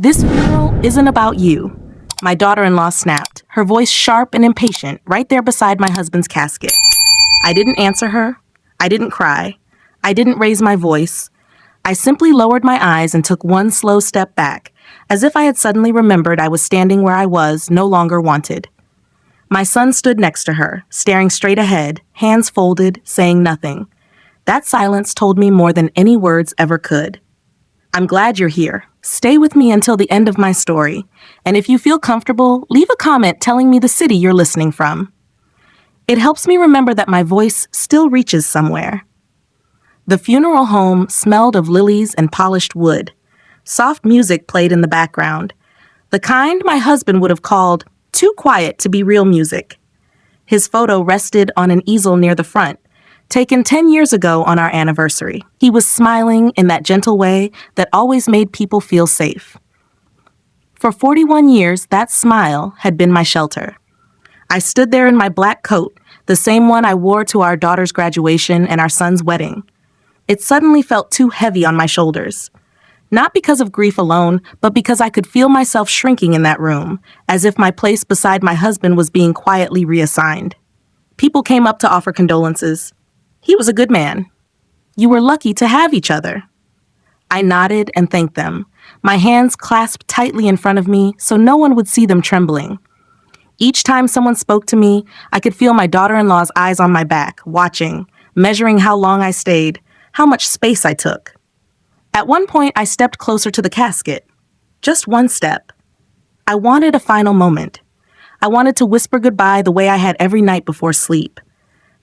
This funeral isn't about you. My daughter-in-law snapped, her voice sharp and impatient, right there beside my husband's casket. I didn't answer her. I didn't cry. I didn't raise my voice. I simply lowered my eyes and took one slow step back, as if I had suddenly remembered I was standing where I was, no longer wanted. My son stood next to her, staring straight ahead, hands folded, saying nothing. That silence told me more than any words ever could. I'm glad you're here. Stay with me until the end of my story, and if you feel comfortable, leave a comment telling me the city you're listening from. It helps me remember that my voice still reaches somewhere. The funeral home smelled of lilies and polished wood. Soft music played in the background, the kind my husband would have called too quiet to be real music. His photo rested on an easel near the front, taken 10 years ago on our anniversary. He was smiling in that gentle way that always made people feel safe. For 41 years, that smile had been my shelter. I stood there in my black coat, the same one I wore to our daughter's graduation and our son's wedding. It suddenly felt too heavy on my shoulders. Not because of grief alone, but because I could feel myself shrinking in that room, as if my place beside my husband was being quietly reassigned. People came up to offer condolences. He was a good man. You were lucky to have each other. I nodded and thanked them, my hands clasped tightly in front of me so no one would see them trembling. Each time someone spoke to me, I could feel my daughter-in-law's eyes on my back, watching, measuring how long I stayed, how much space I took. At one point, I stepped closer to the casket. Just one step. I wanted a final moment. I wanted to whisper goodbye the way I had every night before sleep.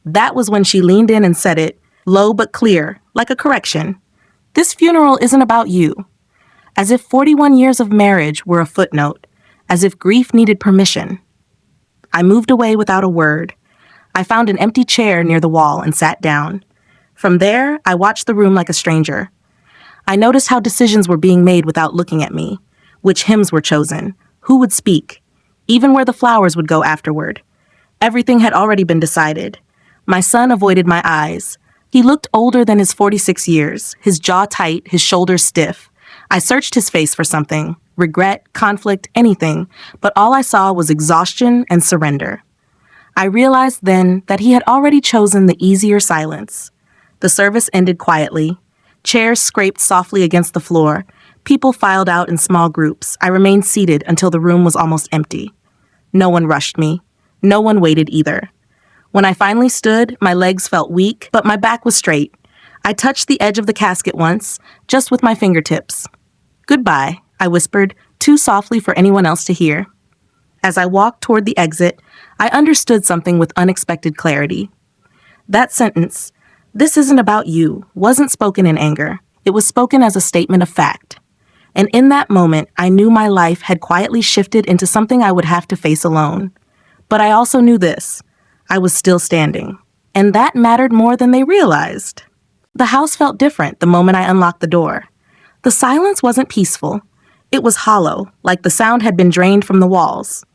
That was when she leaned in and said it, low but clear, like a correction. This funeral isn't about you. As if 41 years of marriage were a footnote, as if grief needed permission. I moved away without a word. I found an empty chair near the wall and sat down. From there, I watched the room like a stranger. I noticed how decisions were being made without looking at me, which hymns were chosen, who would speak, even where the flowers would go afterward. Everything had already been decided. My son avoided my eyes. He looked older than his 46 years, his jaw tight, his shoulders stiff. I searched his face for something, regret, conflict, anything, but all I saw was exhaustion and surrender. I realized then that he had already chosen the easier silence. The service ended quietly. Chairs scraped softly against the floor. People filed out in small groups. I remained seated until the room was almost empty. No one rushed me. No one waited either. When I finally stood, my legs felt weak, but my back was straight. I touched the edge of the casket once, just with my fingertips. Goodbye, I whispered, too softly for anyone else to hear. As I walked toward the exit, I understood something with unexpected clarity. That sentence, "This isn't about you," wasn't spoken in anger. It was spoken as a statement of fact. And in that moment, I knew my life had quietly shifted into something I would have to face alone. But I also knew this. I was still standing. And that mattered more than they realized. The house felt different the moment I unlocked the door. The silence wasn't peaceful. It was hollow, like the sound had been drained from the walls.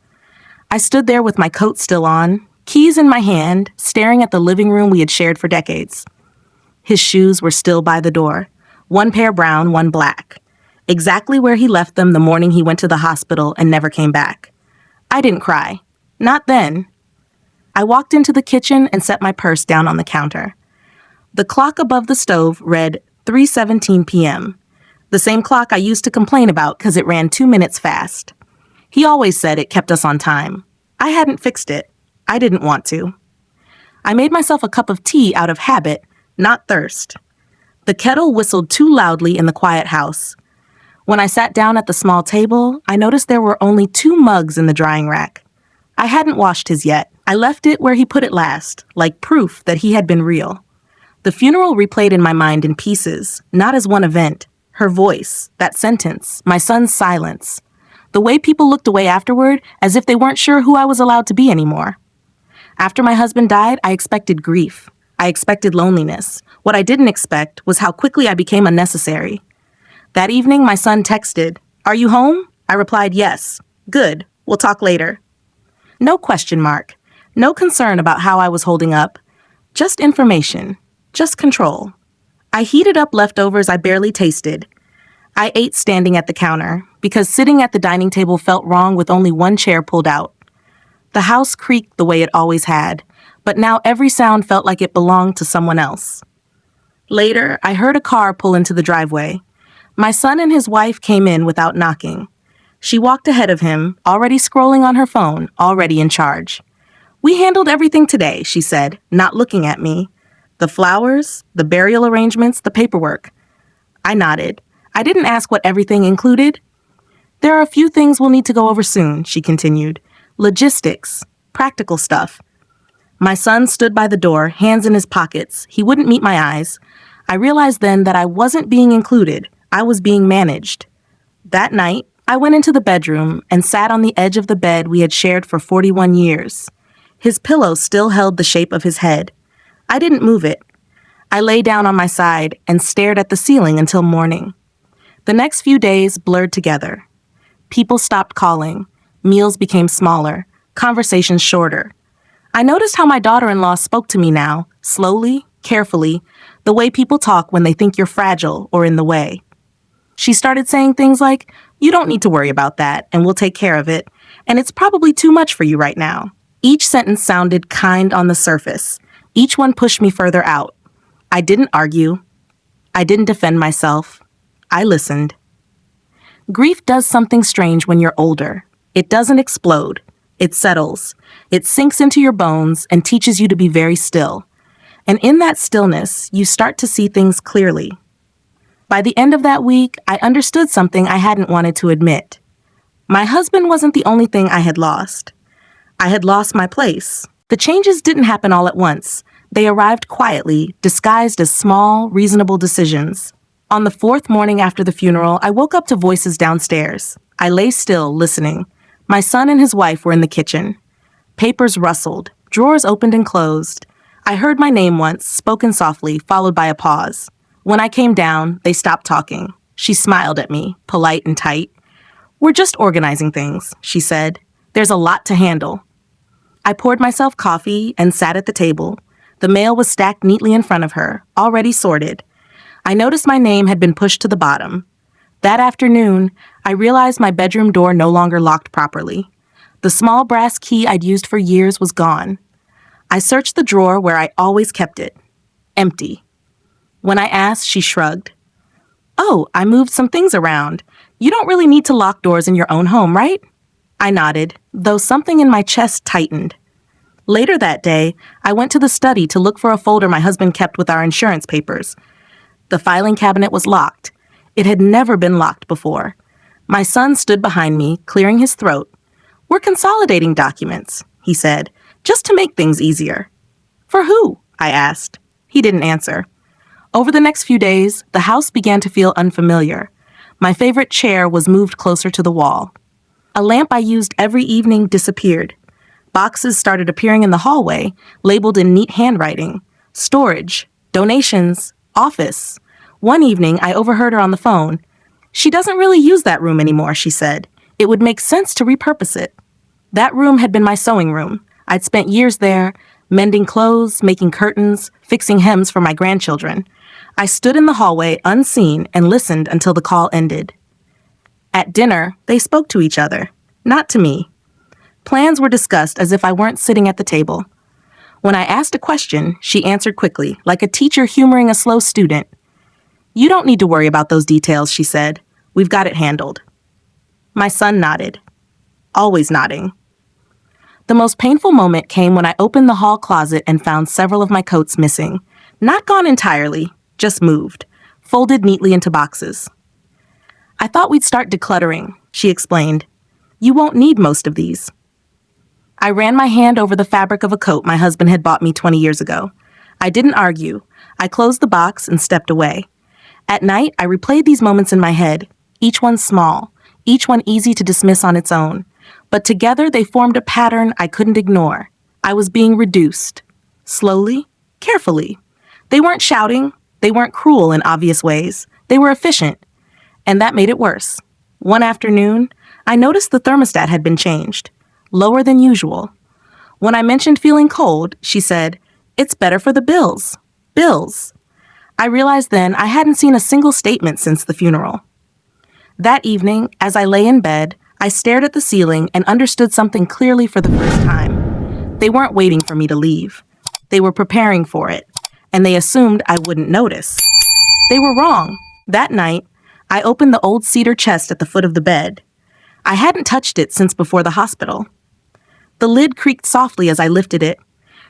I stood there with my coat still on, keys in my hand, staring at the living room we had shared for decades. His shoes were still by the door, one pair brown, one black, exactly where he left them the morning he went to the hospital and never came back. I didn't cry. Not then. I walked into the kitchen and set my purse down on the counter. The clock above the stove read 3:17 p.m., the same clock I used to complain about because it ran 2 minutes fast. He always said it kept us on time. I hadn't fixed it. I didn't want to. I made myself a cup of tea out of habit, not thirst. The kettle whistled too loudly in the quiet house. When I sat down at the small table, I noticed there were only 2 mugs in the drying rack. I hadn't washed his yet. I left it where he put it last, like proof that he had been real. The funeral replayed in my mind in pieces, not as one event. Her voice, that sentence, my son's silence. The way people looked away afterward, as if they weren't sure who I was allowed to be anymore. After my husband died, I expected grief. I expected loneliness. What I didn't expect was how quickly I became unnecessary. That evening, my son texted, "Are you home?" I replied, "Yes." "Good. We'll talk later." No question mark. No concern about how I was holding up. Just information. Just control. I heated up leftovers I barely tasted. I ate standing at the counter. because sitting at the dining table felt wrong with only one chair pulled out. The house creaked the way it always had, but now every sound felt like it belonged to someone else. Later, I heard a car pull into the driveway. My son and his wife came in without knocking. She walked ahead of him, already scrolling on her phone, already in charge. "We handled everything today," she said, not looking at me. "The flowers, the burial arrangements, the paperwork." I nodded. I didn't ask what everything included. "There are a few things we'll need to go over soon," she continued. "Logistics, practical stuff." My son stood by the door, hands in his pockets. He wouldn't meet my eyes. I realized then that I wasn't being included. I was being managed. That night, I went into the bedroom and sat on the edge of the bed we had shared for 41 years. His pillow still held the shape of his head. I didn't move it. I lay down on my side and stared at the ceiling until morning. The next few days blurred together. People stopped calling. Meals became smaller. Conversations shorter. I noticed how my daughter-in-law spoke to me now, slowly, carefully, the way people talk when they think you're fragile or in the way. She started saying things like, "You don't need to worry about that, and we'll take care of it, and it's probably too much for you right now." Each sentence sounded kind on the surface. Each one pushed me further out. I didn't argue. I didn't defend myself. I listened. Grief does something strange when you're older. It doesn't explode. It settles. It sinks into your bones and teaches you to be very still. And in that stillness, you start to see things clearly. By the end of that week, I understood something I hadn't wanted to admit. My husband wasn't the only thing I had lost. I had lost my place. The changes didn't happen all at once. They arrived quietly, disguised as small, reasonable decisions. On the fourth morning after the funeral, I woke up to voices downstairs. I lay still, listening. My son and his wife were in the kitchen. Papers rustled. Drawers opened and closed. I heard my name once, spoken softly, followed by a pause. When I came down, they stopped talking. She smiled at me, polite and tight. "We're just organizing things," she said. "There's a lot to handle." I poured myself coffee and sat at the table. The mail was stacked neatly in front of her, already sorted. I noticed my name had been pushed to the bottom. That afternoon, I realized my bedroom door no longer locked properly. The small brass key I'd used for years was gone. I searched the drawer where I always kept it. Empty. When I asked, she shrugged. "Oh, I moved some things around. You don't really need to lock doors in your own home, right?" I nodded, though something in my chest tightened. Later that day, I went to the study to look for a folder my husband kept with our insurance papers. The filing cabinet was locked. It had never been locked before. My son stood behind me, clearing his throat. "We're consolidating documents," he said, "just to make things easier." "For who?" I asked. He didn't answer. Over the next few days, the house began to feel unfamiliar. My favorite chair was moved closer to the wall. A lamp I used every evening disappeared. Boxes started appearing in the hallway, labeled in neat handwriting. Storage, donations, office. One evening, I overheard her on the phone. "She doesn't really use that room anymore," she said. "It would make sense to repurpose it." That room had been my sewing room. I'd spent years there, mending clothes, making curtains, fixing hems for my grandchildren. I stood in the hallway, unseen, and listened until the call ended. At dinner, they spoke to each other, not to me. Plans were discussed as if I weren't sitting at the table. When I asked a question, she answered quickly, like a teacher humoring a slow student. "You don't need to worry about those details," she said. "We've got it handled." My son nodded, always nodding. The most painful moment came when I opened the hall closet and found several of my coats missing. Not gone entirely, just moved, folded neatly into boxes. "I thought we'd start decluttering," she explained. "You won't need most of these." I ran my hand over the fabric of a coat my husband had bought me 20 years ago. I didn't argue. I closed the box and stepped away. At night, I replayed these moments in my head, each one small, each one easy to dismiss on its own. But together they formed a pattern I couldn't ignore. I was being reduced. Slowly, carefully. They weren't shouting. They weren't cruel in obvious ways. They were efficient. And that made it worse. One afternoon, I noticed the thermostat had been changed, lower than usual. When I mentioned feeling cold, she said, "It's better for the bills." Bills. I realized then I hadn't seen a single statement since the funeral. That evening, as I lay in bed, I stared at the ceiling and understood something clearly for the first time. They weren't waiting for me to leave. They were preparing for it, and they assumed I wouldn't notice. They were wrong. That night, I opened the old cedar chest at the foot of the bed. I hadn't touched it since before the hospital. The lid creaked softly as I lifted it,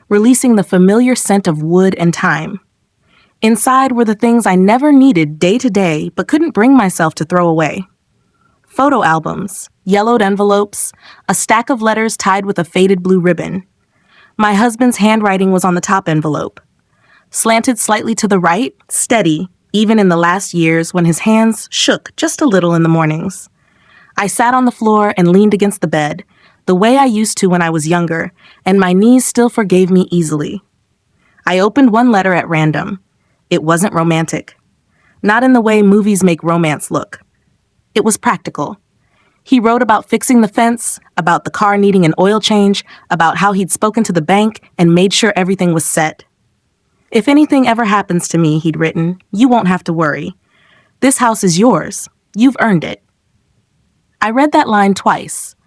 releasing the familiar scent of wood and time. Inside were the things I never needed day to day but couldn't bring myself to throw away. Photo albums, yellowed envelopes, a stack of letters tied with a faded blue ribbon. My husband's handwriting was on the top envelope. Slanted slightly to the right, steady, even in the last years when his hands shook just a little in the mornings. I sat on the floor and leaned against the bed, the way I used to when I was younger, and my knees still forgave me easily. I opened one letter at random. It wasn't romantic. Not in the way movies make romance look. It was practical. He wrote about fixing the fence, about the car needing an oil change, about how he'd spoken to the bank and made sure everything was set. If anything ever happens to me, he'd written, you won't have to worry. This house is yours. You've earned it. I read that line twice.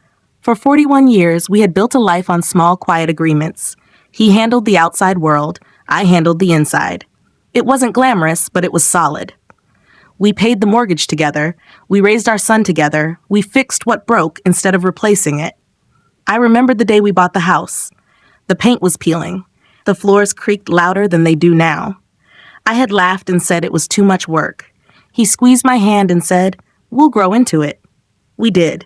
For 41 years, we had built a life on small, quiet agreements. He handled the outside world. I handled the inside. It wasn't glamorous, but it was solid. We paid the mortgage together. We raised our son together. We fixed what broke instead of replacing it. I remembered the day we bought the house. The paint was peeling. The floors creaked louder than they do now. I had laughed and said it was too much work. He squeezed my hand and said, we'll grow into it. We did.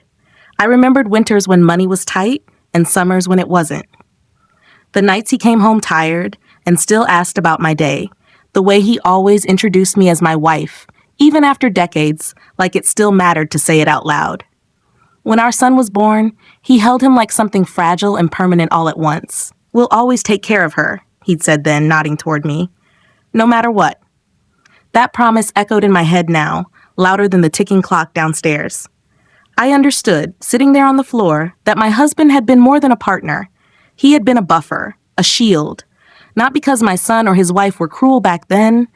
I remembered winters when money was tight and summers when it wasn't. The nights he came home tired and still asked about my day, the way he always introduced me as my wife, even after decades, like it still mattered to say it out loud. When our son was born, he held him like something fragile and permanent all at once. We'll always take care of her, he'd said then, nodding toward me. No matter what. That promise echoed in my head now, louder than the ticking clock downstairs. I understood, sitting there on the floor, that my husband had been more than a partner. He had been a buffer, a shield. Not because my son or his wife were cruel back then,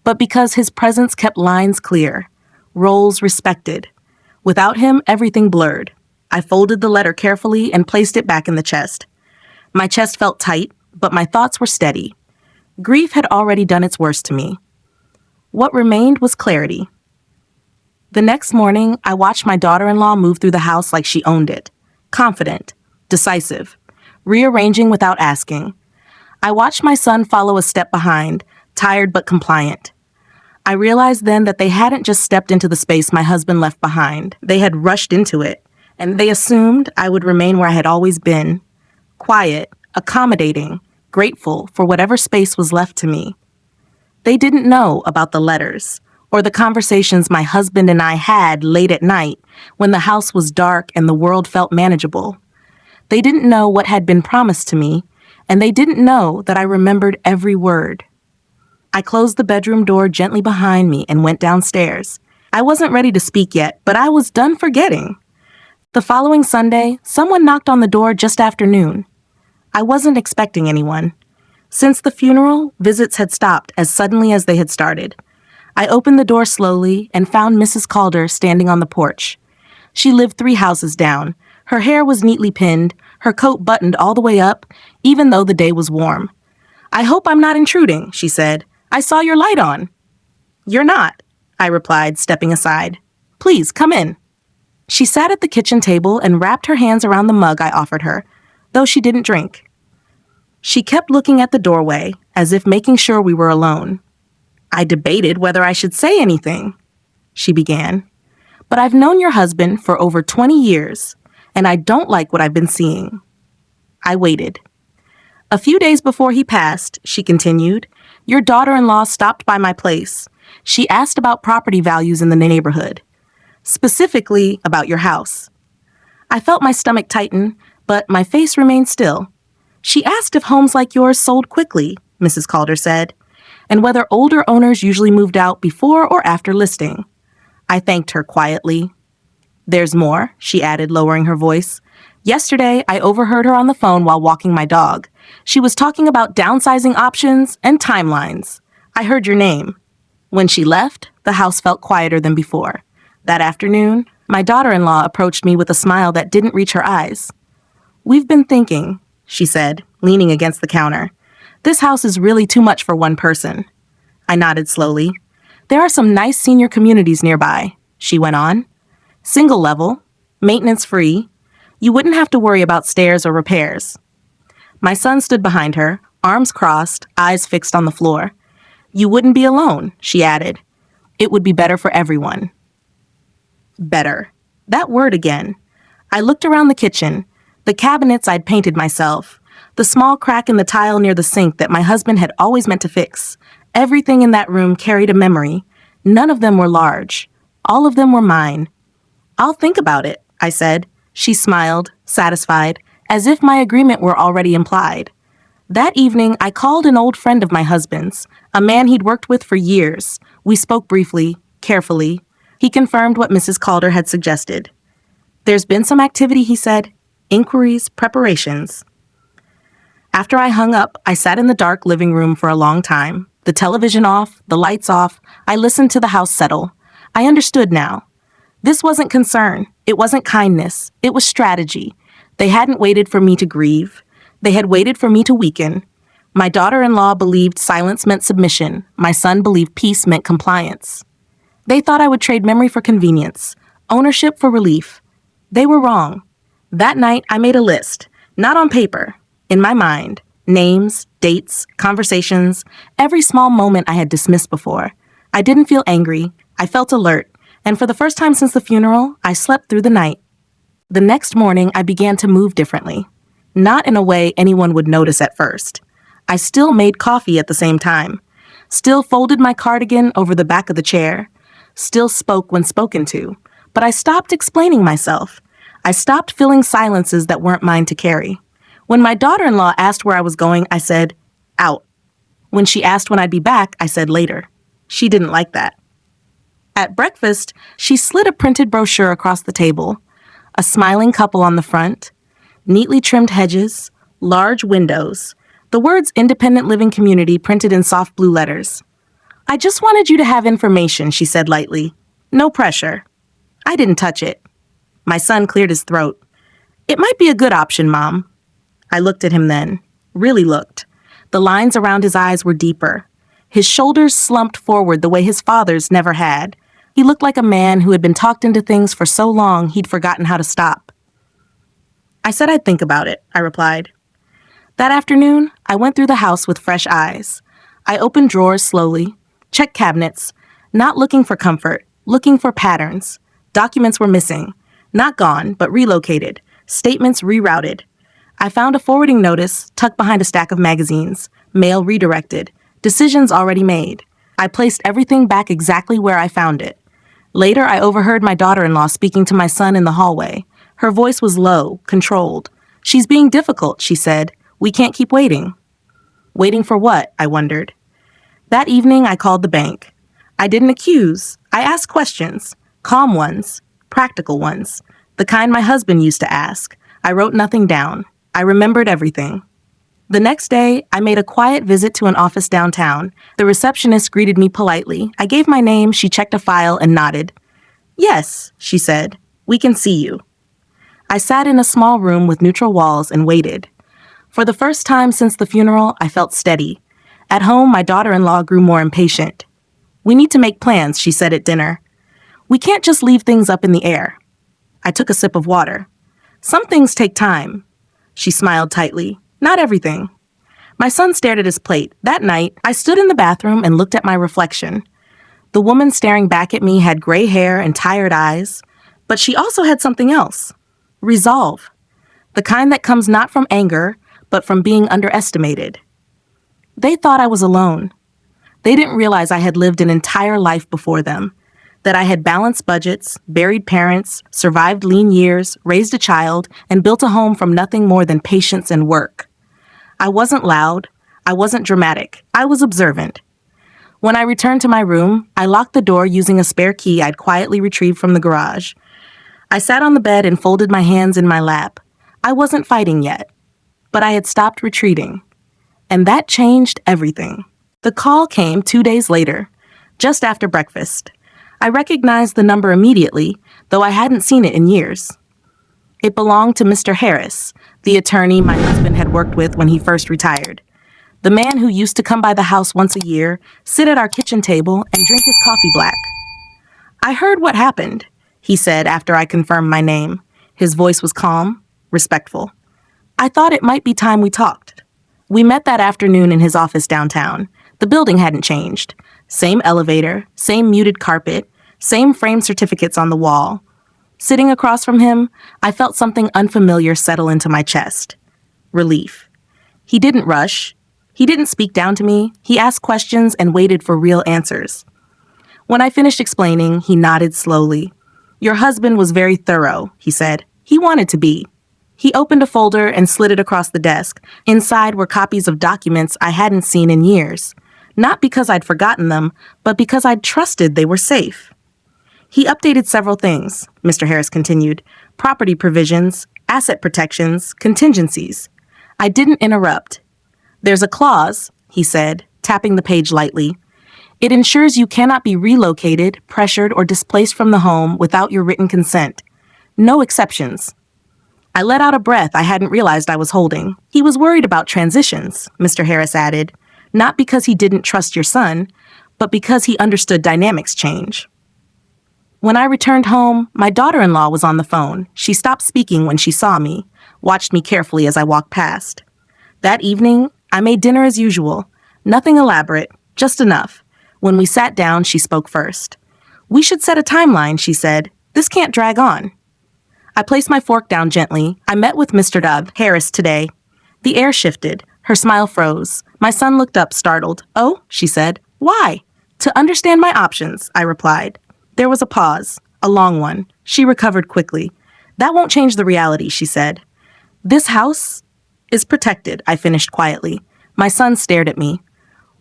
but because his presence kept lines clear, roles respected. Without him, everything blurred. I folded the letter carefully and placed it back in the chest. My chest felt tight, but my thoughts were steady. Grief had already done its worst to me. What remained was clarity. The next morning, I watched my daughter-in-law move through the house like she owned it. Confident, decisive, rearranging without asking. I watched my son follow a step behind, tired but compliant. I realized then that they hadn't just stepped into the space my husband left behind. They had rushed into it, and they assumed I would remain where I had always been. Quiet, accommodating, grateful for whatever space was left to me. They didn't know about the letters, or the conversations my husband and I had late at night when the house was dark and the world felt manageable. They didn't know what had been promised to me, and they didn't know that I remembered every word. I closed the bedroom door gently behind me and went downstairs. I wasn't ready to speak yet, but I was done forgetting. The following Sunday, someone knocked on the door just after noon. I wasn't expecting anyone. Since the funeral, visits had stopped as suddenly as they had started. I opened the door slowly and found Mrs. Calder standing on the porch. She lived 3 houses down. Her hair was neatly pinned, her coat buttoned all the way up, even though the day was warm. I hope I'm not intruding, she said. I saw your light on. You're not, I replied, stepping aside. Please, come in. She sat at the kitchen table and wrapped her hands around the mug I offered her, though she didn't drink. She kept looking at the doorway, as if making sure we were alone. I debated whether I should say anything, she began. But I've known your husband for over 20 years, and I don't like what I've been seeing. I waited. A few days before he passed, she continued, your daughter-in-law stopped by my place. She asked about property values in the neighborhood, specifically about your house. I felt my stomach tighten, but my face remained still. She asked if homes like yours sold quickly, Mrs. Calder said, and whether older owners usually moved out before or after listing. I thanked her quietly. There's more, she added, lowering her voice. Yesterday, I overheard her on the phone while walking my dog. She was talking about downsizing options and timelines. I heard your name. When she left, the house felt quieter than before. That afternoon, my daughter-in-law approached me with a smile that didn't reach her eyes. "We've been thinking," she said, leaning against the counter. "This house is really too much for one person." I nodded slowly. "There are some nice senior communities nearby," she went on. "Single level, maintenance free. You wouldn't have to worry about stairs or repairs." My son stood behind her, arms crossed, eyes fixed on the floor. "You wouldn't be alone," she added. "It would be better for everyone." Better. That word again. I looked around the kitchen, the cabinets I'd painted myself, the small crack in the tile near the sink that my husband had always meant to fix. Everything in that room carried a memory. None of them were large. All of them were mine. "I'll think about it," I said. She smiled, satisfied, as if my agreement were already implied. That evening, I called an old friend of my husband's, a man he'd worked with for years. We spoke briefly, carefully. He confirmed what Mrs. Calder had suggested. "There's been some activity," he said. "Inquiries, preparations." After I hung up, I sat in the dark living room for a long time. The television off, the lights off. I listened to the house settle. I understood now. This wasn't concern. It wasn't kindness. It was strategy. They hadn't waited for me to grieve. They had waited for me to weaken. My daughter-in-law believed silence meant submission. My son believed peace meant compliance. They thought I would trade memory for convenience, ownership for relief. They were wrong. That night, I made a list, not on paper, in my mind. Names, dates, conversations, every small moment I had dismissed before. I didn't feel angry. I felt alert. And for the first time since the funeral, I slept through the night. The next morning, I began to move differently. Not in a way anyone would notice at first. I still made coffee at the same time. Still folded my cardigan over the back of the chair. Still spoke when spoken to. But I stopped explaining myself. I stopped filling silences that weren't mine to carry. When my daughter-in-law asked where I was going, I said, "Out." When she asked when I'd be back, I said later. She didn't like that. At breakfast, she slid a printed brochure across the table. A smiling couple on the front, neatly trimmed hedges, large windows, the words "Independent Living Community" printed in soft blue letters. "I just wanted you to have information," she said lightly. "No pressure." I didn't touch it. My son cleared his throat. "It might be a good option, Mom." I looked at him then, really looked. The lines around his eyes were deeper. His shoulders slumped forward the way his father's never had. He looked like a man who had been talked into things for so long he'd forgotten how to stop. "I said I'd think about it," I replied. That afternoon, I went through the house with fresh eyes. I opened drawers slowly, checked cabinets, not looking for comfort, looking for patterns. Documents were missing, not gone, but relocated, statements rerouted. I found a forwarding notice tucked behind a stack of magazines, mail redirected, decisions already made. I placed everything back exactly where I found it. Later, I overheard my daughter-in-law speaking to my son in the hallway. Her voice was low, controlled. "She's being difficult," she said. "We can't keep waiting." Waiting for what? I wondered. That evening, I called the bank. I didn't accuse. I asked questions. Calm ones. Practical ones. The kind my husband used to ask. I wrote nothing down. I remembered everything. The next day, I made a quiet visit to an office downtown. The receptionist greeted me politely. I gave my name, she checked a file, and nodded. "Yes," she said. "We can see you." I sat in a small room with neutral walls and waited. For the first time since the funeral, I felt steady. At home, my daughter-in-law grew more impatient. "We need to make plans," she said at dinner. "We can't just leave things up in the air." I took a sip of water. "Some things take time." She smiled tightly. "Not everything." My son stared at his plate. That night, I stood in the bathroom and looked at my reflection. The woman staring back at me had gray hair and tired eyes, but she also had something else. Resolve. The kind that comes not from anger, but from being underestimated. They thought I was alone. They didn't realize I had lived an entire life before them, that I had balanced budgets, buried parents, survived lean years, raised a child, and built a home from nothing more than patience and work. I wasn't loud. I wasn't dramatic. I was observant. When I returned to my room, I locked the door using a spare key I'd quietly retrieved from the garage. I sat on the bed and folded my hands in my lap. I wasn't fighting yet, but I had stopped retreating. And that changed everything. The call came 2 days later, just after breakfast. I recognized the number immediately, though I hadn't seen it in years. It belonged to Mr. Harris, the attorney my husband had worked with when he first retired. The man who used to come by the house once a year, sit at our kitchen table, and drink his coffee black. "I heard what happened," he said after I confirmed my name. His voice was calm, respectful. "I thought it might be time we talked." We met that afternoon in his office downtown. The building hadn't changed. Same elevator, same muted carpet, same framed certificates on the wall. Sitting across from him, I felt something unfamiliar settle into my chest. Relief. He didn't rush. He didn't speak down to me. He asked questions and waited for real answers. When I finished explaining, he nodded slowly. "Your husband was very thorough," he said. "He wanted to be." He opened a folder and slid it across the desk. Inside were copies of documents I hadn't seen in years. Not because I'd forgotten them, but because I'd trusted they were safe. He updated several things, Mr. Harris continued. Property provisions, asset protections, contingencies. I didn't interrupt. "There's a clause," he said, tapping the page lightly. "It ensures you cannot be relocated, pressured, or displaced from the home without your written consent. No exceptions." I let out a breath I hadn't realized I was holding. "He was worried about transitions," Mr. Harris added, "not because he didn't trust your son, but because he understood dynamics change." When I returned home, my daughter-in-law was on the phone. She stopped speaking when she saw me, watched me carefully as I walked past. That evening, I made dinner as usual. Nothing elaborate, just enough. When we sat down, she spoke first. "We should set a timeline," she said. "This can't drag on." I placed my fork down gently. "I met with Mr. Harris today." The air shifted. Her smile froze. My son looked up, startled. "Oh," she said. "Why?" "To understand my options," I replied. There was a pause, a long one. She recovered quickly. "That won't change the reality," she said. "This house is protected," I finished quietly. My son stared at me.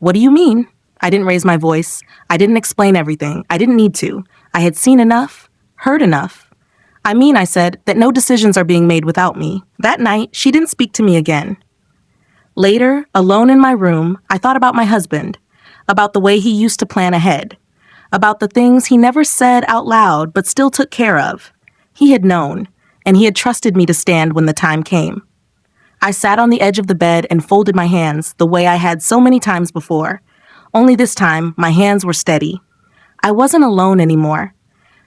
"What do you mean?" I didn't raise my voice. I didn't explain everything. I didn't need to. I had seen enough, heard enough. "I mean," I said, "that no decisions are being made without me." That night, she didn't speak to me again. Later, alone in my room, I thought about my husband, about the way he used to plan ahead, about the things he never said out loud but still took care of. He had known, and he had trusted me to stand when the time came. I sat on the edge of the bed and folded my hands the way I had so many times before. Only this time, my hands were steady. I wasn't alone anymore.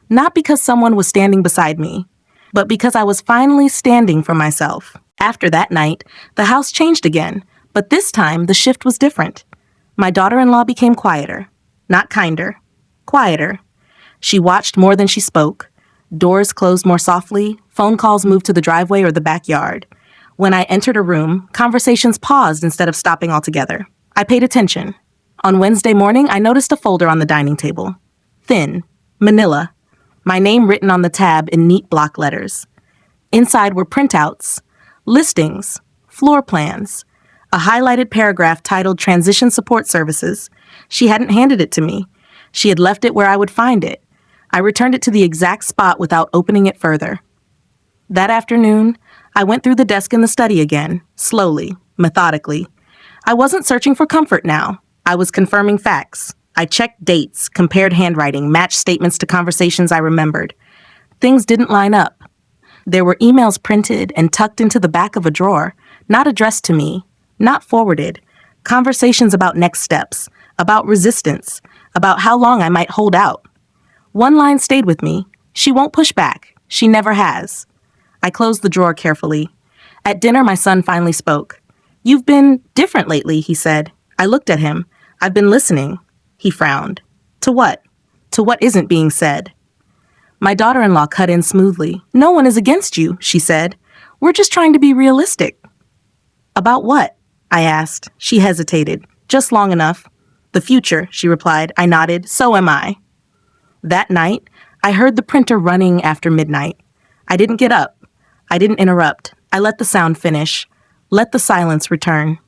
Not because someone was standing beside me, but because I was finally standing for myself. After that night, the house changed again, but this time the shift was different. My daughter-in-law became quieter, not kinder, quieter. She watched more than she spoke. Doors closed more softly, phone calls moved to the driveway or the backyard. When I entered a room, conversations paused instead of stopping altogether. I paid attention. On Wednesday morning, I noticed a folder on the dining table. Thin, manila. My name written on the tab in neat block letters. Inside were printouts, listings, floor plans, a highlighted paragraph titled Transition Support Services. She hadn't handed it to me. She had left it where I would find it. I returned it to the exact spot without opening it further. That afternoon, I went through the desk in the study again, slowly, methodically. I wasn't searching for comfort now. I was confirming facts. I checked dates, compared handwriting, matched statements to conversations I remembered. Things didn't line up. There were emails printed and tucked into the back of a drawer, not addressed to me, not forwarded. Conversations about next steps, about resistance, about how long I might hold out. One line stayed with me. She won't push back. She never has. I closed the drawer carefully. At dinner, my son finally spoke. "You've been different lately," he said. I looked at him. "I've been listening." He frowned. "To what?" "To what isn't being said." My daughter-in-law cut in smoothly. "No one is against you," she said. "We're just trying to be realistic." "About what?" I asked. She hesitated. "Just long enough." "The future," she replied. I nodded. "So am I." That night, I heard the printer running after midnight. I didn't get up. I didn't interrupt. I let the sound finish. Let the silence return.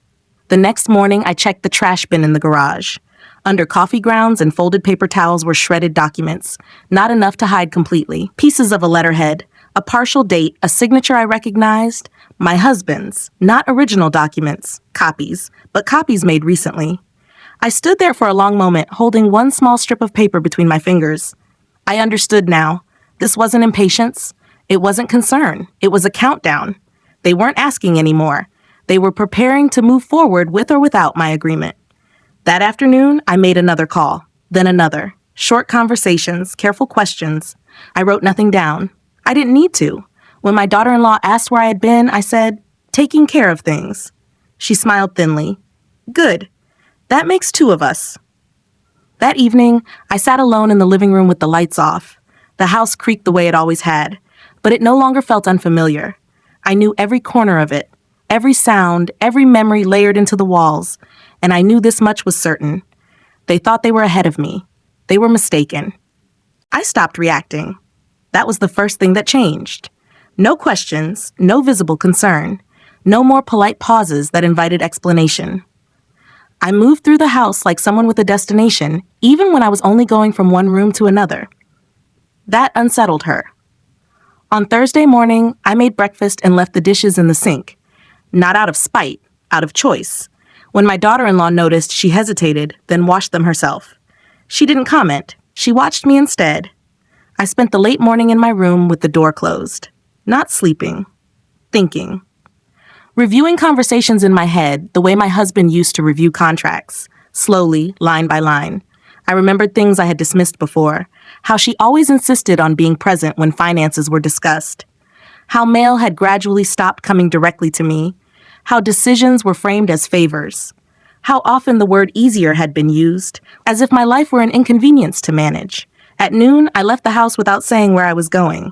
The next morning, I checked the trash bin in the garage. Under coffee grounds and folded paper towels were shredded documents, not enough to hide completely. Pieces of a letterhead, a partial date, a signature I recognized, my husband's, not original documents, copies, but copies made recently. I stood there for a long moment, holding one small strip of paper between my fingers. I understood now. This wasn't impatience. It wasn't concern. It was a countdown. They weren't asking anymore. They were preparing to move forward with or without my agreement. That afternoon, I made another call, then another. Short conversations, careful questions. I wrote nothing down. I didn't need to. When my daughter-in-law asked where I had been, I said, taking care of things. She smiled thinly. Good. That makes two of us. That evening, I sat alone in the living room with the lights off. The house creaked the way it always had, but it no longer felt unfamiliar. I knew every corner of it, every sound, every memory layered into the walls, and I knew this much was certain. They thought they were ahead of me. They were mistaken. I stopped reacting. That was the first thing that changed. No questions, no visible concern, no more polite pauses that invited explanation. I moved through the house like someone with a destination, even when I was only going from one room to another. That unsettled her. On Thursday morning, I made breakfast and left the dishes in the sink. Not out of spite, out of choice. When my daughter-in-law noticed, she hesitated, then washed them herself. She didn't comment. She watched me instead. I spent the late morning in my room with the door closed. Not sleeping. Thinking. Reviewing conversations in my head the way my husband used to review contracts. Slowly, line by line. I remembered things I had dismissed before. How she always insisted on being present when finances were discussed. How mail had gradually stopped coming directly to me. How decisions were framed as favors. How often the word easier had been used, as if my life were an inconvenience to manage. At noon, I left the house without saying where I was going.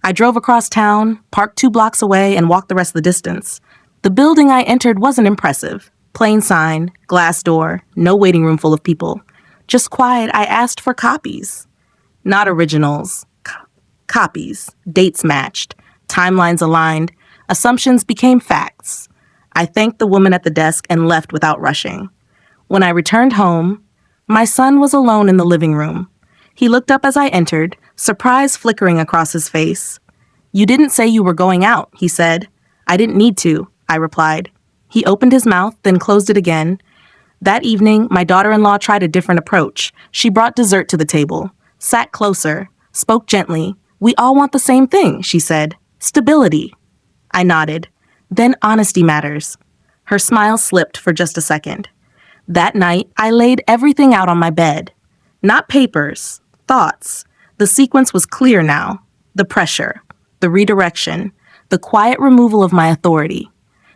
I drove across town, parked 2 blocks away, and walked the rest of the distance. The building I entered wasn't impressive. Plain sign, glass door, no waiting room full of people. Just quiet, I asked for copies. Not originals. Copies. Dates matched. Timelines aligned. Assumptions became facts. I thanked the woman at the desk and left without rushing. When I returned home, my son was alone in the living room. He looked up as I entered, surprise flickering across his face. "You didn't say you were going out," he said. "I didn't need to," I replied. He opened his mouth, then closed it again. That evening, my daughter-in-law tried a different approach. She brought dessert to the table, sat closer, spoke gently. "We all want the same thing," she said. "Stability." I nodded. "Then honesty matters." Her smile slipped for just a second. That night, I laid everything out on my bed. Not papers, thoughts. The sequence was clear now. The pressure, the redirection, the quiet removal of my authority.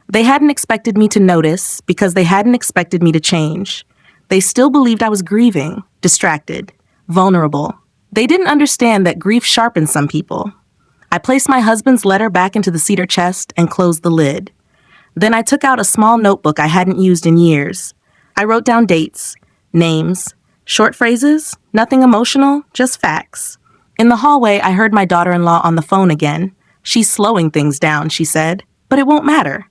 They hadn't expected me to notice because they hadn't expected me to change. They still believed I was grieving, distracted, vulnerable. They didn't understand that grief sharpens some people. I placed my husband's letter back into the cedar chest and closed the lid. Then I took out a small notebook I hadn't used in years. I wrote down dates, names, short phrases, nothing emotional, just facts. In the hallway, I heard my daughter-in-law on the phone again. "She's slowing things down," she said, "but it won't matter."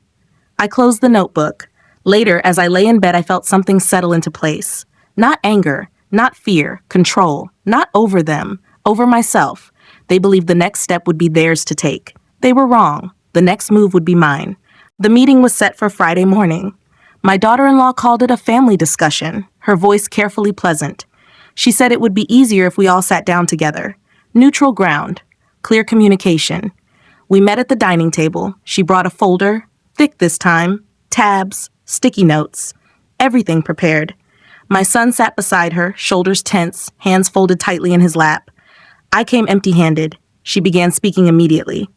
I closed the notebook. Later, as I lay in bed, I felt something settle into place. Not anger, not fear, control, not over them, over myself. They believed the next step would be theirs to take. They were wrong. The next move would be mine. The meeting was set for Friday morning. My daughter-in-law called it a family discussion, her voice carefully pleasant. She said it would be easier if we all sat down together. Neutral ground, clear communication. We met at the dining table. She brought a folder, thick this time, tabs, sticky notes, everything prepared. My son sat beside her, shoulders tense, hands folded tightly in his lap. I came empty-handed. She began speaking immediately.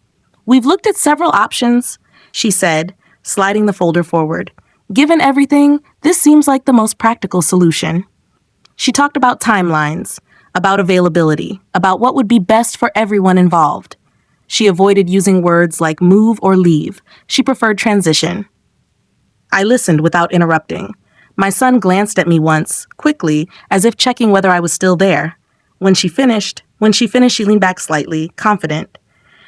"We've looked at several options," she said, sliding the folder forward. "Given everything, this seems like the most practical solution." She talked about timelines, about availability, about what would be best for everyone involved. She avoided using words like move or leave. She preferred transition. I listened without interrupting. My son glanced at me once, quickly, as if checking whether I was still there. When she finished, she leaned back slightly, confident.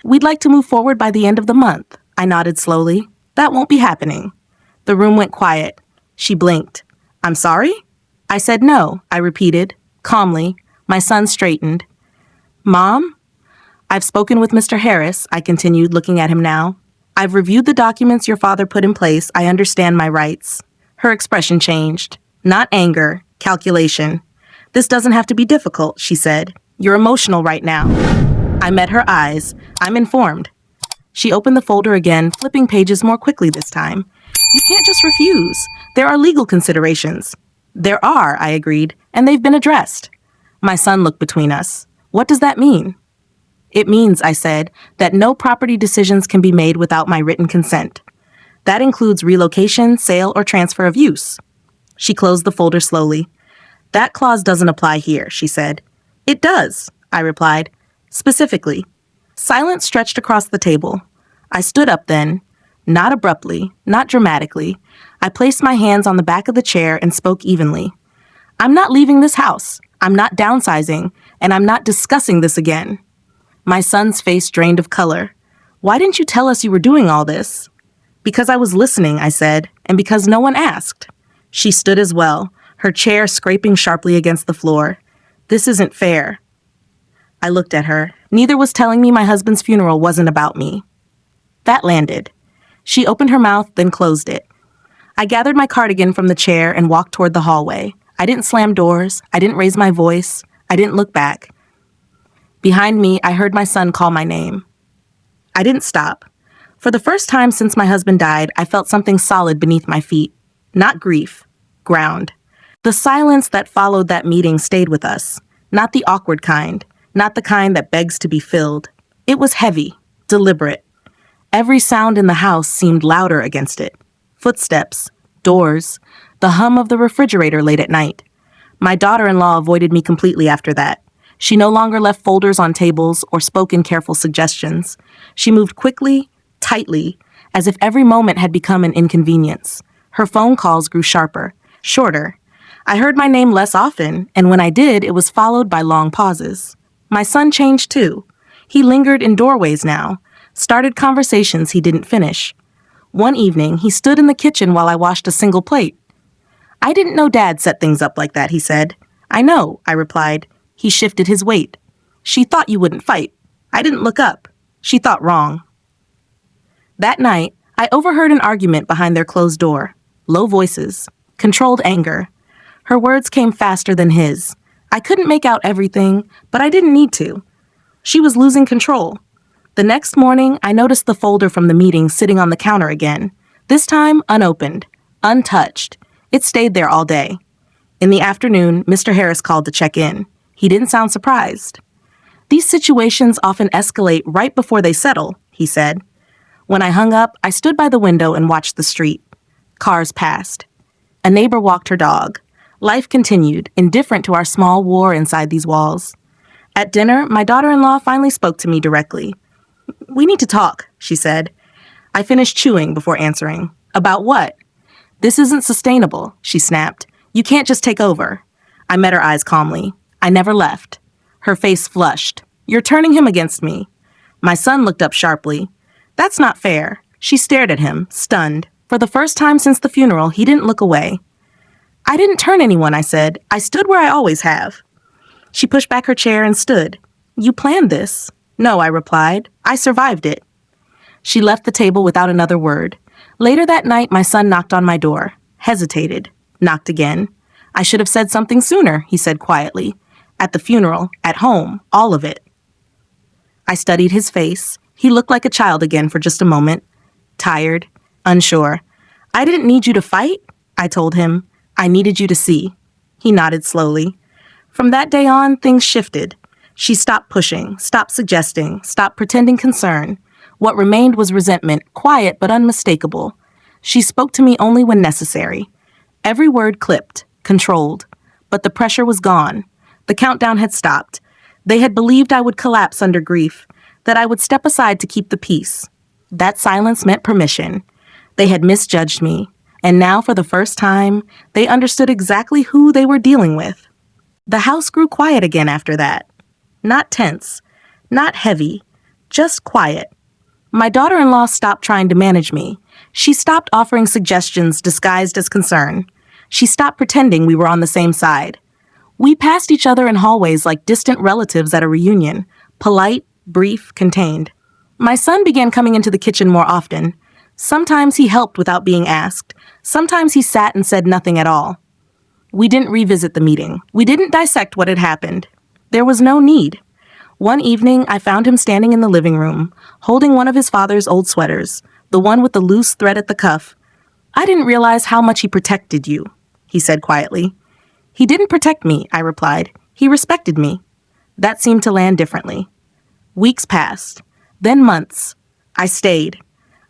"We'd like to move forward by the end of the month." I nodded slowly. "That won't be happening." The room went quiet. She blinked. "I'm sorry?" I said no, I repeated, calmly. My son straightened. "Mom?" "I've spoken with Mr. Harris," I continued, looking at him now. "I've reviewed the documents your father put in place. I understand my rights." Her expression changed. Not anger, calculation. "This doesn't have to be difficult," she said. You're emotional right now. I met her eyes. I'm informed. She opened the folder again, flipping pages more quickly this time. You can't just refuse. There are legal considerations. There are, I agreed, and they've been addressed. My son looked between us. What does that mean? It means, I said, that no property decisions can be made without my written consent. That includes relocation, sale, or transfer of use. She closed the folder slowly. That clause doesn't apply here, she said. It does, I replied. Specifically. Silence stretched across the table. I stood up then, not abruptly, not dramatically. I placed my hands on the back of the chair and spoke evenly. I'm not leaving this house. I'm not downsizing, and I'm not discussing this again. My son's face drained of color. Why didn't you tell us you were doing all this? Because I was listening, I said, and because no one asked. She stood as well, her chair scraping sharply against the floor. This isn't fair. I looked at her. Neither was telling me my husband's funeral wasn't about me. That landed. She opened her mouth, then closed it. I gathered my cardigan from the chair and walked toward the hallway. I didn't slam doors. I didn't raise my voice. I didn't look back. Behind me, I heard my son call my name. I didn't stop. For the first time since my husband died, I felt something solid beneath my feet. Not grief. Ground. The silence that followed that meeting stayed with us. Not the awkward kind. Not the kind that begs to be filled. It was heavy. Deliberate. Every sound in the house seemed louder against it. Footsteps. Doors. The hum of the refrigerator late at night. My daughter-in-law avoided me completely after that. She no longer left folders on tables or spoke in careful suggestions. She moved quickly, tightly, as if every moment had become an inconvenience. Her phone calls grew sharper, shorter. I heard my name less often, and when I did, it was followed by long pauses. My son changed too. He lingered in doorways now, started conversations he didn't finish. One evening, he stood in the kitchen while I washed a single plate. I didn't know Dad set things up like that, he said. I know, I replied. He shifted his weight. She thought you wouldn't fight. I didn't look up. She thought wrong. That night, I overheard an argument behind their closed door. Low voices. Controlled anger. Her words came faster than his. I couldn't make out everything, but I didn't need to. She was losing control. The next morning, I noticed the folder from the meeting sitting on the counter again. This time, unopened. Untouched. It stayed there all day. In the afternoon, Mr. Harris called to check in. He didn't sound surprised. These situations often escalate right before they settle, he said. When I hung up, I stood by the window and watched the street. Cars passed. A neighbor walked her dog. Life continued, indifferent to our small war inside these walls. At dinner, my daughter-in-law finally spoke to me directly. We need to talk, she said. I finished chewing before answering. About what? This isn't sustainable, she snapped. You can't just take over. I met her eyes calmly. I never left. Her face flushed. You're turning him against me. My son looked up sharply. That's not fair. She stared at him, stunned. For the first time since the funeral, he didn't look away. I didn't turn anyone, I said. I stood where I always have. She pushed back her chair and stood. You planned this. No, I replied. I survived it. She left the table without another word. Later that night, my son knocked on my door. Hesitated. Knocked again. I should have said something sooner, he said quietly. At the funeral, at home, all of it. I studied his face. He looked like a child again for just a moment. Tired, unsure. I didn't need you to fight, I told him. I needed you to see. He nodded slowly. From that day on, things shifted. She stopped pushing, stopped suggesting, stopped pretending concern. What remained was resentment, quiet but unmistakable. She spoke to me only when necessary. Every word clipped, controlled. But the pressure was gone. The countdown had stopped. They had believed I would collapse under grief, that I would step aside to keep the peace. That silence meant permission. They had misjudged me, and now for the first time, they understood exactly who they were dealing with. The house grew quiet again after that. Not tense, not heavy, just quiet. My daughter-in-law stopped trying to manage me. She stopped offering suggestions disguised as concern. She stopped pretending we were on the same side. We passed each other in hallways like distant relatives at a reunion, polite, brief, contained. My son began coming into the kitchen more often. Sometimes he helped without being asked. Sometimes he sat and said nothing at all. We didn't revisit the meeting. We didn't dissect what had happened. There was no need. One evening, I found him standing in the living room, holding one of his father's old sweaters, the one with the loose thread at the cuff. "I didn't realize how much he protected you," he said quietly. "He didn't protect me," I replied. "He respected me." That seemed to land differently. Weeks passed, then months. I stayed.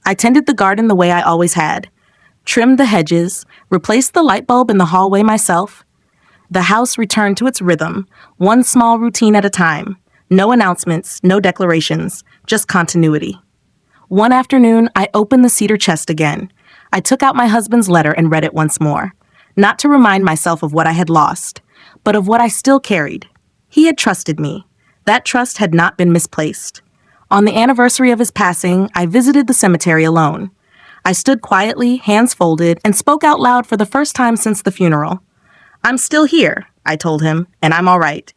I tended the garden the way I always had, trimmed the hedges, replaced the light bulb in the hallway myself. The house returned to its rhythm, one small routine at a time. No announcements, no declarations, just continuity. One afternoon, I opened the cedar chest again. I took out my husband's letter and read it once more, not to remind myself of what I had lost, but of what I still carried. He had trusted me. That trust had not been misplaced. On the anniversary of his passing, I visited the cemetery alone. I stood quietly, hands folded, and spoke out loud for the first time since the funeral. "I'm still here," I told him, "and I'm all right."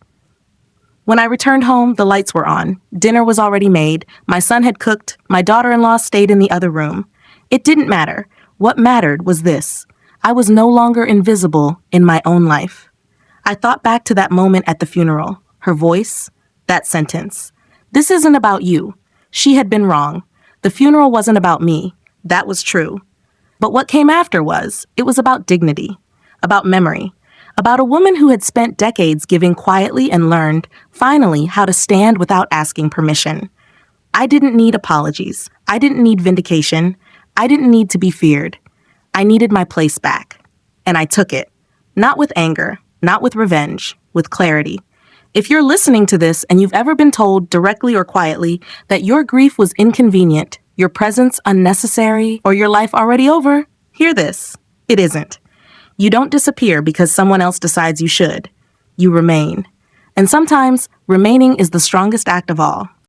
When I returned home, the lights were on. Dinner was already made. My son had cooked. My daughter-in-law stayed in the other room. It didn't matter. What mattered was this. I was no longer invisible in my own life. I thought back to that moment at the funeral, her voice, that sentence. "This isn't about you." She had been wrong. The funeral wasn't about me. That was true. But what came after it was about dignity, about memory, about a woman who had spent decades giving quietly and learned, finally, how to stand without asking permission. I didn't need apologies. I didn't need vindication. I didn't need to be feared. I needed my place back. And I took it. Not with anger, not with revenge, with clarity. If you're listening to this and you've ever been told, directly or quietly, that your grief was inconvenient, your presence unnecessary, or your life already over, hear this. It isn't. You don't disappear because someone else decides you should. You remain. And sometimes, remaining is the strongest act of all.